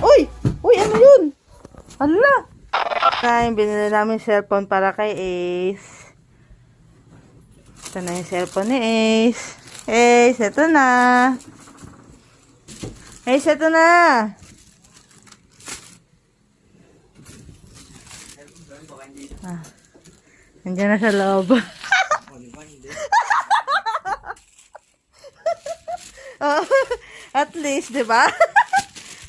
Uy! Uy, ano yun? Hala! Kaya binili namin cellphone para kay Ace. Ito na yung cellphone ni Ace. Ace, ito na. Ace, ito na. Ah, nandiyan na sa loob. Oh, at least, di ba?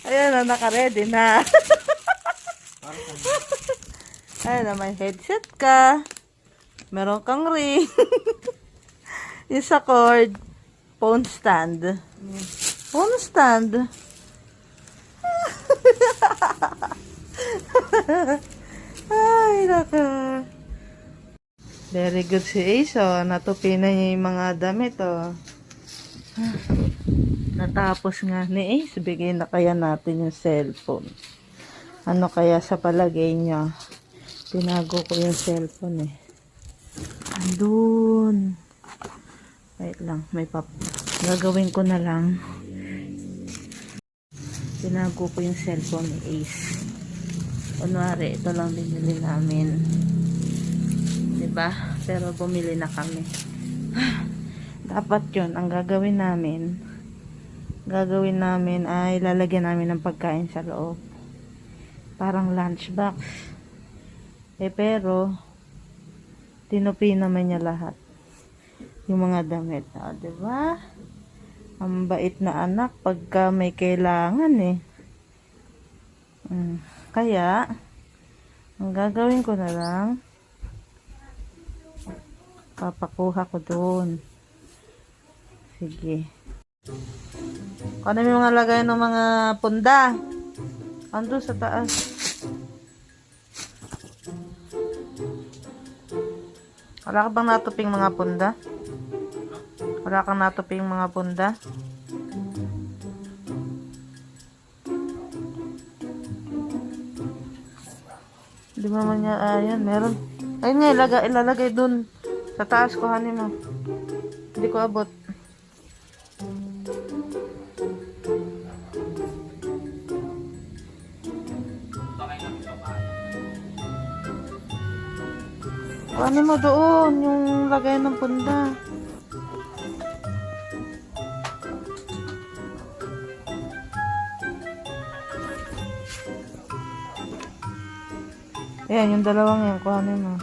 Ayan na, naka-ready na. Ayan na, may headset ka. Meron kang ring. Yung sa cord. Phone stand. Phone stand. Ay, naka. Very good si Ace, oh. Natupi na niya yung mga damit, oh. Natapos nga ni Ace, bigay na kaya natin yung cellphone. Ano kaya sa palagay niya? Tinago ko yung cellphone, eh. Andun. Wait lang, may gagawin ko na lang. Tinago ko yung cellphone ni Ace. Kunwari, ito lang binili namin. Diba? Pero bumili na kami. Dapat yun, ang gagawin namin ay lalagyan namin ng pagkain sa loob. Parang lunchbox. Pero, tinupi naman niya lahat. Yung mga damit. Diba? Ang bait na anak pagka may kailangan, eh. Kaya, ang gagawin ko na lang, papakuha ko doon. Sige. Ano yung mga lagay ng mga punda? Ando sa taas. Wala ka bang natuping mga punda? Wala kang natuping mga punda? Hindi mo naman niya, ayan, meron. Ayun nga, ilalagay dun. Sa taas, kuhanin mo. Hindi ko abot. Kuhanin mo doon, yung lagay ng punda. Ayan, yung dalawang yan, kuhanin mo.